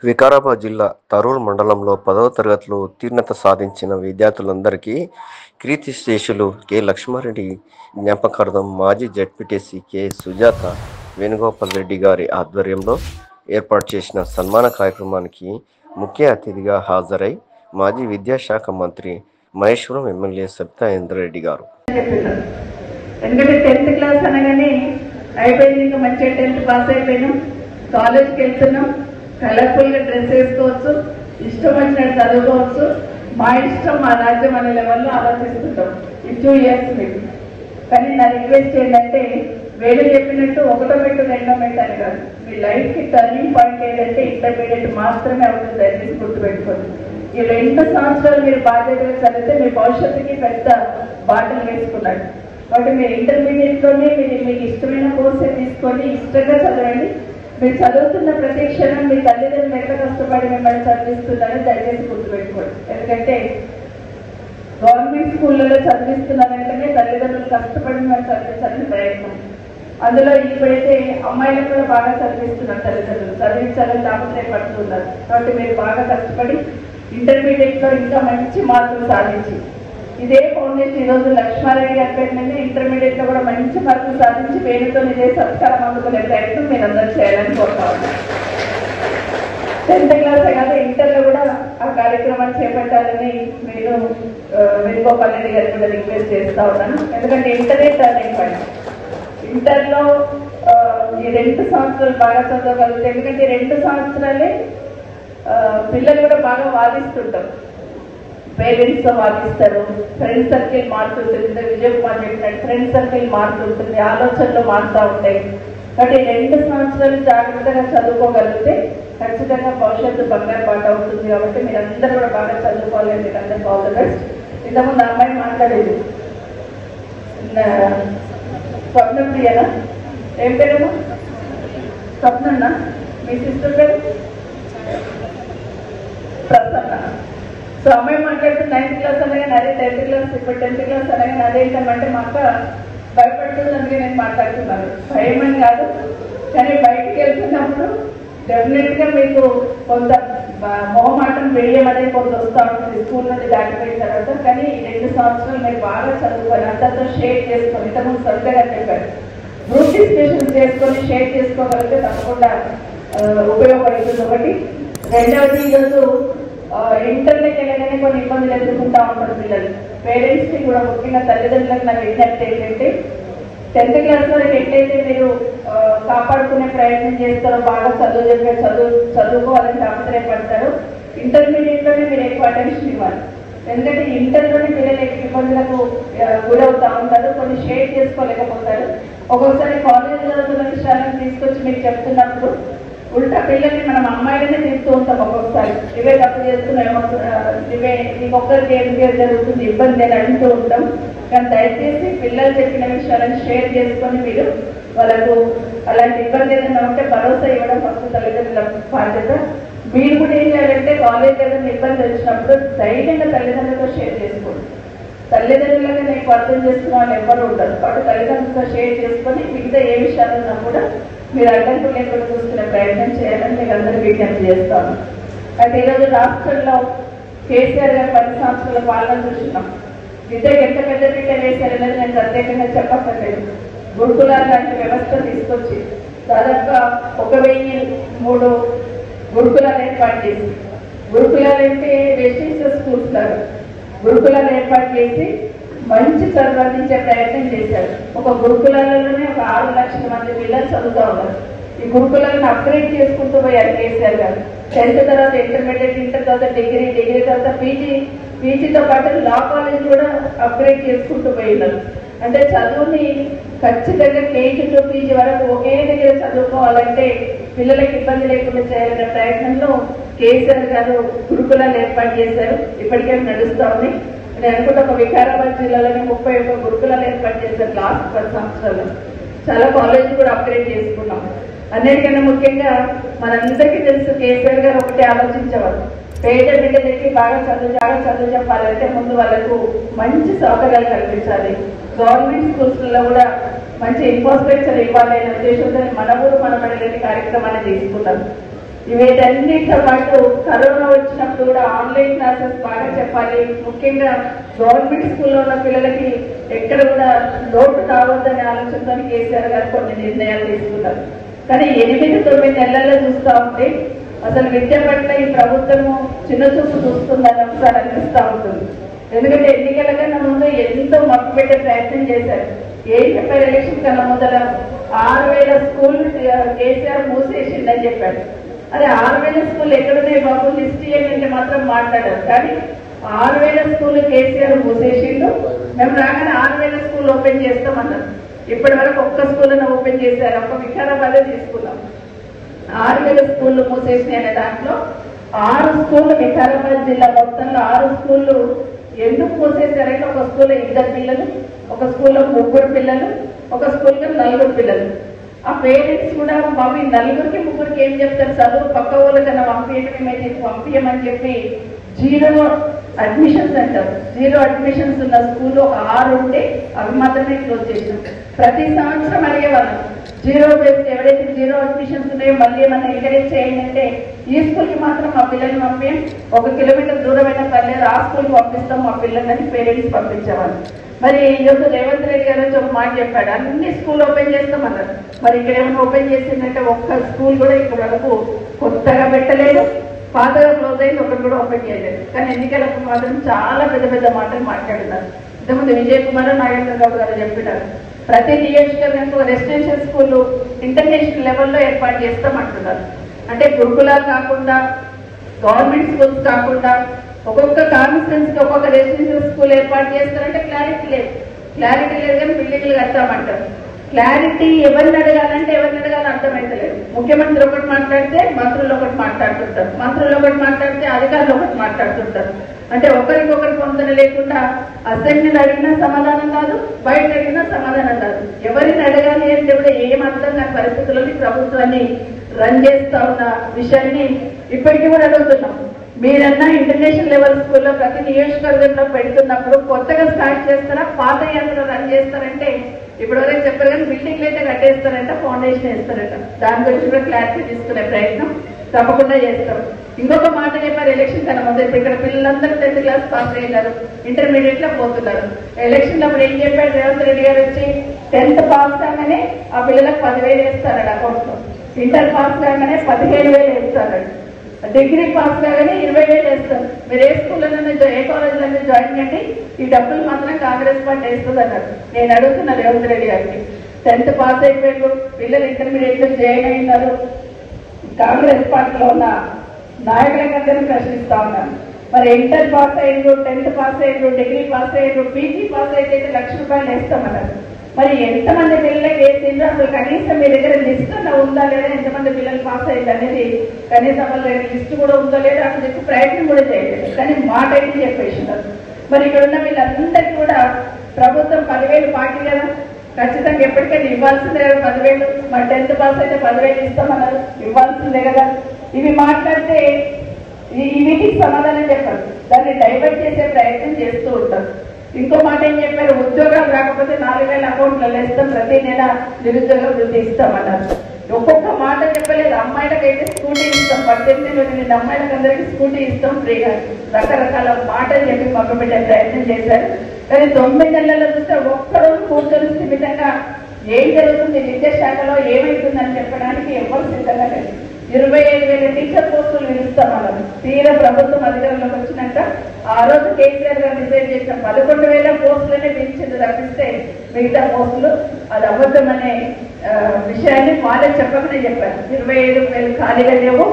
వికారాబాద్ జిల్లా తరూర్ మండలంలో 10వ తరగతిలో ఉత్తీర్ణత సాధించిన విద్యార్థులందరికీ కీర్తిశేషులు కె. లక్ష్మారెడ్డి జ్ఞాపకార్థం మాజీ జడ్పీటీసీ కె. సుజాత వేణుగోపాల్ రెడ్డి గారి ఆధ్వర్యంలో ఏర్పాటు చేసిన సన్మాన కార్యక్రమానికి ముఖ్య అతిథిగా హాజరై మాజీ విద్యాశాఖ మంత్రి మహేశ్వరం ఎమ్మెల్యే సబితా ఇంద్రారెడ్డి గారు ఎందుకంటే 10th క్లాస్ అనగానే అయిపోయింది, ఇంకా మంచిగా 10th పాస్ అయిపోయినాం, కాలేజ్కి వెళ్తున్నాం, కలర్ఫుల్గా డ్రెస్ వేసుకోవచ్చు, ఇష్టం వచ్చినట్టు చదువుకోవచ్చు, మా ఇష్టం మా రాజ్యం అనే లెవెల్లో ఆలోచిస్తుంటాం ఈ 2 years మీకు. కానీ నా రిక్వెస్ట్ ఏంటంటే వేరే చెప్పినట్టు ఒకటో మెట్టు రెండో మెట్టు అని కాదు, మీ లైఫ్కి టర్నింగ్ పాయింట్ ఏంటంటే ఇంటర్మీడియట్ మాత్రమే అవుతుంది. దయచేసి గుర్తుపెట్టుకోండి. ఈ 2 సంవత్సరాలు మీరు బాధ్యతగా చదివితే మీ భవిష్యత్తుకి పెద్ద బాటలు వేసుకున్నాడు. కాబట్టి మీరు ఇంటర్మీడియట్లోనే మీకు ఇష్టమైన కోర్సే తీసుకొని ఇష్టంగా చదవండి. మీరు చదువుతున్న ప్రతి క్షణం మీ తల్లిదండ్రులు ఎంత కష్టపడి మిమ్మల్ని చదివిస్తున్నారని దయచేసి గుర్తుపెట్టుకోండి. ఎందుకంటే గవర్నమెంట్ స్కూళ్ళలో చదివిస్తున్నారంటేనే తల్లిదండ్రులు కష్టపడి మిమ్మల్ని చదివించాలని ప్రయత్నం. అందులో ఇప్పుడైతే అమ్మాయిలను కూడా బాగా చదివిస్తున్నారు తల్లిదండ్రులు, చదివించాలని తాపత్రయపడుతున్నారు. కాబట్టి మీరు బాగా కష్టపడి ఇంటర్మీడియట్లో ఇంకా మంచి మార్కులు సాధించి ఇదే ఫౌండేషన్ ఈరోజు లక్ష్మారెడ్డి గారి పేరు మీద ఇంటర్మీడియట్లో కూడా మంచి మార్కులు సాధించి పేరుతో ఇదే సత్కారం అందుకునే ప్రయత్నం మీరు అందరూ చేయాలని కోరుతా ఉన్నాను. 10th క్లాసే కాదు, ఇంటర్లో కూడా ఆ కార్యక్రమాన్ని చేపట్టాలని నేను వేణుగోపాల్ రెడ్డి గారికి కూడా రిక్వెస్ట్ చేస్తా ఉన్నాను. ఎందుకంటే ఇంటరే టర్నింగ్ పాయింట్. ఇంటర్లో ఈ 2 సంవత్సరాలు బాగా చదవగలిగితే, ఎందుకంటే 2 సంవత్సరాలే పిల్లలు కూడా బాగా వాదిస్తుంటారు, పేరెంట్స్తో వాదిస్తారు, ఫ్రెండ్ సర్కిల్ మారుతుంటుంది. విజయ్ కుమార్ చెప్పినట్టు ఫ్రెండ్ సర్కిల్ మారుతుంటుంది, ఆలోచనలు మారుతూ ఉంటాయి. కాబట్టి 2 సంవత్సరాలు జాగ్రత్తగా చదువుకోగలిగితే ఖచ్చితంగా భవిష్యత్తు బంగారు పాట అవుతుంది. కాబట్టి మీరు అందరూ కూడా బాగా చదువుకోవాలని మీకు అందరికీ ఆల్ ది బెస్ట్. ఇంతకుముందు అమ్మాయి మాట్లాడేది స్వప్నప్రియనా, ఏం పేరేమో స్వప్నన్న, మీ సిస్టర్ పేరు ప్రసన్న. సో అమ్మాయి మాట్లాడుతూ 9th క్లాస్ అనగానే అదే 10th క్లాస్, ఇప్పుడు 10th క్లాస్ అనగానే అదేంటంటే మా అక్క భయపడుతుంది, అందుకే నేను మాట్లాడుతున్నాను. భయం అని కాదు, కానీ బయటికి వెళ్తున్నప్పుడు డెఫినెట్గా మీకు కొంత మొహమాటం వేయం అనేది కొంత వస్తూ ఉంటుంది స్కూల్ నుండి దాటిపోయిన తర్వాత. కానీ ఈ 2 సంవత్సరాలు మీరు బాగా చదువుకొని అందరితో షేర్ చేసుకొని, ఇంతకుముందు సరిగ్గా చెప్పారు, గ్రూప్ డిస్కషన్ చేసుకొని షేర్ చేసుకోగలిగితే తప్పకుండా ఉపయోగపడుతుంది. ఒకటి. రెండవది, ఈరోజు ఇంటర్లోకి వెళ్ళగానే కొన్ని ఇబ్బందులు ఎదుర్కొంటూ ఉంటారు పిల్లలు. పేరెంట్స్కి కూడా ముఖ్యంగా తల్లిదండ్రులకు నా విజ్ఞప్తి ఏంటంటే 10th క్లాస్ వరకు ఎట్లయితే మీరు కాపాడుకునే ప్రయత్నం చేస్తారో, బాగా చదువుకోవాలని తాపత్రయపడతారు, ఇంటర్మీడియట్లోనే మీరు ఎక్కువ అటెన్షన్ ఇవ్వాలి. ఎందుకంటే ఇంటర్లోనే పిల్లలు ఎక్కువ ఇబ్బందులకు గురవుతూ ఉంటారు, కొన్ని షేర్ చేసుకోలేకపోతారు. ఒక్కొక్కసారి కాలేజీలో చదువుతున్న విషయాలను తీసుకొచ్చి మీకు చెప్తున్నప్పుడు ఉల్టా పిల్లల్ని మనం అమ్మాయిలనే తీస్తూ ఉంటాం. ఒక్కొక్కసారి ఇవే తప్పు చేస్తున్నామో, ఇవే ఇంకొకరికి ఏం జరుగుతుంది ఇబ్బంది అని అంటూ ఉంటాం. కానీ దయచేసి పిల్లలు చెప్పిన విషయాలను షేర్ చేసుకొని మీరు వాళ్ళకు అలాంటి ఇబ్బంది ఏదైనా ఉంటే భరోసా ఇవ్వడం ఫస్ట్ తల్లిదండ్రుల బాధ్యత. మీరు కూడా ఏం చేయాలంటే కాలేజ్ ఏదైనా ఇబ్బంది వచ్చినప్పుడు ధైర్యంగా తల్లిదండ్రులతో షేర్ చేసుకోండి. తల్లిదండ్రులుగా నేను అర్థం చేసుకున్న వాళ్ళు ఎవరు ఉంటారు, కాబట్టి తల్లిదండ్రులతో షేర్ చేసుకొని మిగతా ఏ విషయాలున్నా కూడా మీరు అడ్డంకు లేకుండా చూసుకునే ప్రయత్నం చేయాలని మీకు అందరికీ విజ్ఞప్తి చేస్తాను. అయితే ఈరోజు రాష్ట్రంలో కేసీఆర్ గారు 10 సంవత్సరాల పాలన చూస్తున్నాం. విద్యకు ఎంత పెద్ద పీట వేశారనేది నేను ప్రత్యేకంగా చెప్పక్కర్లేదు. గురుకులాలు లాంటి వ్యవస్థ తీసుకొచ్చి దాదాపుగా 1003 గురుకులాలు ఏర్పాటు చేసి, గురుకులాలు అంటే రెసిడెన్షియల్ స్కూల్స్ లాగా గురుకులాలు ఏర్పాటు చేసి మంచి చదువు అందించే ప్రయత్నం చేశారు. ఒక గురుకులాలలోనే ఒక 6 లక్షల మంది పిల్లలు చదువుతూ ఉన్నారు. ఈ గురుకులాలను అప్గ్రేడ్ చేసుకుంటూ పోయారు కేసీఆర్ గారు. 10th తర్వాత ఇంటర్మీడియట్, ఇంటర్ తర్వాత డిగ్రీ, డిగ్రీ తర్వాత పీజీతో పాటు లా కాలేజ్ కూడా అప్గ్రేడ్ చేసుకుంటూ పోయినారు. అంటే చదువుని ఖచ్చితంగా కేజీ టు పీజీ వరకు ఒకే దగ్గర చదువుకోవాలంటే పిల్లలకు ఇబ్బంది లేకుండా చేయాలనే ప్రయత్నంలో కేసీఆర్ గారు గురుకులాలు ఏర్పాటు చేశారు. ఇప్పటికే నడుస్తూ ఉంది. నేను అనుకుంటే ఒక వికారాబాద్ జిల్లాలోనే 31 గురుకులాలు ఏర్పాటు చేశారు లాస్ట్ 10 సంవత్సరాలు. చాలా కాలేజీలు కూడా అప్గ్రేడ్ చేసుకున్నాం. అన్నిటికన్నా ముఖ్యంగా మనందరికీ తెలుసు, కేసీఆర్ గారు ఒకటే ఆలోచించేవారు, పేద బిడ్డలకి బాగా చదువు చెప్పాలంటే ముందు వాళ్ళకు మంచి సౌకర్యాలు కల్పించాలి. గవర్నమెంట్ స్కూల్స్లో కూడా మంచి ఇన్ఫ్రాస్ట్రక్చర్ ఇవ్వాలి అనే ఉద్దేశంతో మన ఊరు మన బడి కార్యక్రమాన్ని తీసుకున్నాం. వీటన్నిటితో పాటు కరోనా వచ్చినప్పుడు కూడా ఆన్లైన్ క్లాసెస్ బాగా చెప్పాలి. ముఖ్యంగా గవర్నమెంట్ స్కూల్లో ఉన్న పిల్లలకి ఎక్కడ కూడా లోటు రావద్దనే ఆలోచనతో కేసీఆర్ గారు కొన్ని నిర్ణయాలు తీసుకున్నారు. కానీ 8-9 నెలల్లో చూస్తూ ఉంటే అసలు విద్య పట్ల ఈ ప్రభుత్వము చిన్న చూపు చూస్తుందని ఒకసారి అనిపిస్తూ ఉంటుంది. ఎందుకంటే ఎన్నికల కన్నా ముందు ఎంతో మప్పు పెట్టే ప్రయత్నం చేశారు. ఏం చెప్పారు? ఎలక్షన్ కన్నా ముందర 6000 స్కూల్ కేసీఆర్ మూసేసిందని చెప్పారు. అదే 6000 స్కూల్ ఎక్కడున్నాయి బాబు లిస్ట్ ఏంటంటే మాత్రం మాట్లాడారు. కానీ 6000 స్కూల్ కేసీఆర్ మూసేసిండు. మేము రాగానే 6000 స్కూల్ ఓపెన్ చేస్తామన్నారు. ఇప్పటి వరకు ఒక్క స్కూల్ ఓపెన్ చేశారు. ఒక్క వికారాబాదే తీసుకున్నాం. 6000 స్కూళ్ళు మూసేసినాయి అనే దాంట్లో 6 స్కూళ్ళు వికారాబాద్ జిల్లా మొత్తంలో 6 స్కూళ్ళు ఎందుకు మూసేశారంటే ఒక స్కూల్లో 2 పిల్లలు, ఒక స్కూల్లో 3 పిల్లలు, ఒక స్కూల్లో 4 పిల్లలు. ఆ పేరెంట్స్ కూడా బాబు 4కి 3కి ఏం చెప్తారు, చదువు పక్క వాళ్ళు కన్నా పంపించమని చెప్పి 0 అడ్మిషన్స్ అంటారు. 0 అడ్మిషన్స్ ఉన్న స్కూల్లో 6 ఉంటే అవి మాత్రమే క్లోజ్ చేసినాం. ప్రతి సంవత్సరం అడిగేవాళ్ళం 0 బేస్ ఎవరైతే 0 అడ్మిషన్స్ ఉన్నాయో మళ్ళీ ఏమన్నా ఎంకరేజ్ చేయండి అంటే ఈ స్కూల్కి మాత్రం మా పిల్లల్ని పంపి 1 కిలోమీటర్ దూరమైనా పర్లేదు ఆ స్కూల్కి పంపిస్తాం మా పిల్లలని పేరెంట్స్ పంపించేవాళ్ళు. మరి ఈరోజు రేవంత్ రెడ్డి గారు ఒక మాట చెప్పాడు, అన్ని స్కూల్ ఓపెన్ చేస్తామన్నారు. మరి ఇక్కడ ఏమైనా ఓపెన్ చేసిందంటే ఒక్క స్కూల్ కూడా ఇక్కడ వరకు కొత్తగా పెట్టలేదు, పాతగా క్లోజ్ అయింది ఒకటి కూడా ఓపెన్ చేయలేదు. కానీ ఎన్నికలకు మాత్రం చాలా పెద్ద పెద్ద మాటలు మాట్లాడుతున్నారు. ఇంతకుముందు విజయ్ కుమార్ నాగేంద్రరావు గారు చెప్పినారు, ప్రతి నియోజకవర్గానికి రెసిడెన్షియల్ స్కూల్ ఇంటర్నేషనల్ లెవెల్లో ఏర్పాటు చేస్తామంటున్నారు. అంటే గురుకులాలు కాకుండా గవర్నమెంట్ స్కూల్స్ కాకుండా ఒక్కొక్క కాన్స్టిట్యున్సీకి ఒక్కొక్క రెసిడెన్షియల్ స్కూల్ ఏర్పాటు చేస్తారంటే క్లారిటీ లేదు కానీ బిల్డింగ్లు కట్టామంటారు. క్లారిటీ ఎవరిని అడగాలంటే అర్థమైతలేదు. ముఖ్యమంత్రి ఒకటి మాట్లాడితే మంత్రులు ఒకటి మాట్లాడుతుంటారు, మంత్రులు ఒకటి మాట్లాడితే అధికారులు ఒకటి మాట్లాడుతుంటారు. అంటే ఒకరికొకరి పొందన లేకుండా అసెంబ్లీని అడిగినా సమాధానం కాదు, బయట అడిగినా సమాధానం కాదు. ఎవరిని అడగాలి అంటే కూడా ఏం అర్థం కాని పరిస్థితుల్లోని ప్రభుత్వాన్ని రన్ చేస్తా ఉన్న విషయాన్ని ఇప్పటికీ కూడా అడుగుతున్నాం. మీరన్నా ఇంటర్నేషనల్ లెవెల్ స్కూల్లో ప్రతి నియోజకవర్గంలో పెడుతున్నప్పుడు కొత్తగా స్టార్ట్ చేస్తారా, పాత యాత్ర రన్ చేస్తారంటే ఇప్పటివరకు చెప్పారు. కానీ బిల్డింగ్లు అయితే కట్టేస్తారంట, ఫౌండేషన్ వేస్తారంట. దాని గురించి కూడా క్లారిటీ తీసుకునే ప్రయత్నం తప్పకుండా చేస్తాం. ఇంకొక మాట చెప్పారు, ఎలక్షన్ కన్నా ముందు ఇప్పుడు ఇక్కడ పిల్లలందరూ 10th క్లాస్ పాస్ అయ్యారు, ఇంటర్మీడియట్ లో పోతున్నారు. ఎలక్షన్ అప్పుడు ఏం చెప్పారు రేవంత్ రెడ్డి గారు వచ్చి 10th పాస్ కాగానే ఆ పిల్లలకు 10,000 వేస్తారట అకౌంట్ లో, ఇంటర్ పాస్ కాగానే 15,000 వేస్తారట, డిగ్రీ పాస్ కాగానే 20,000 వేస్తారు. మీరు ఏ స్కూల్లోనైనా ఏ కాలేజీలోనే జాయిన్ చేయండి, ఈ డబ్బులు మాత్రం కాంగ్రెస్ పార్టీ వేస్తుంది అన్నారు. నేను అడుగుతున్నా రేవంత్ రెడ్డి గారికి, 10th పాస్ అయిపోయారు పిల్లలు, ఇంటర్మీడియట్ లో జాయిన్ అయినారు, కాంగ్రెస్ పార్టీలో ఉన్న నాయకులందరినీ ప్రశ్నిస్తా ఉన్నాను. మరి ఇంటర్ పాస్ అయ్యారు, 10th పాస్ అయ్యారు, డిగ్రీ పాస్ అయ్యారు, పీజీ పాస్ అయితే ₹1,00,000 వేస్తామన్నారు. మరి ఎంతమంది పిల్లలకి వేసిందో అసలు కనీసం మీ దగ్గర లిస్ట్ ఉందా లేదా, ఎంతమంది పిల్లలు పాస్ అయ్యింది అనేది కనీసం వాళ్ళ లిస్ట్ కూడా ఉందో లేదా అని చెప్పి ప్రయత్నం కూడా చేయలేదు. కానీ మాట అయితే చెప్పేసినారు. మరి ఇక్కడ ఉన్న వీళ్ళందరికీ కూడా ప్రభుత్వం 10,000 పార్టీ కదా, ఖచ్చితంగా ఎప్పటికైనా ఇవ్వాల్సిందే కదా 10,000. మరి 10th పాస్ అయితే 10,000 ఇస్తామన్నారు, ఇవ్వాల్సిందే కదా. ఇవి మాట్లాడితే వీటికి సమాధానం చెప్పారు, దాన్ని డైవర్ట్ చేసే ప్రయత్నం చేస్తూ ఉంటారు. ఇంకో మాట ఏం చెప్పారు, ఉద్యోగాలు రాకపోతే 4,000 అకౌంట్లలో ఇస్తాం, ప్రతి నెల నిరుద్యోగ వృద్ధి ఇస్తామన్నారు. ఒక్కొక్క మాట చెప్పలేదు. అమ్మాయిలకైతే స్కూటీ ఇస్తాం, 18 అమ్మాయిలకు అందరికీ స్కూటీ ఇస్తాం ఫ్రీగా, రకరకాల మాటలు చెప్పి పంపబెట్టే ప్రయత్నం చేశారు. కానీ 9 నెలల్లో చూస్తే ఒక్కరోజు కూర్చొని స్థిమితంగా ఏం జరుగుతుంది విద్యాశాఖలో ఏమైతుందని చెప్పడానికి ఎవరు సిద్ధంగా లేదు. 25,000 టీచర్ పోస్టులు నిలుస్తామన్నారు. తీరా ప్రభుత్వం అధికారంలోకి వచ్చినాక ఆ రోజు కేసీఆర్ గారు డిసైడ్ చేసిన 11,000 పోస్టులనే పెంచింది తప్పిస్తే మిగతా పోస్టులు అది అబద్ధం అనే విషయాన్ని వాళ్ళే చెప్పకనే చెప్పారు. 25,000 ఖాళీగా లేవు.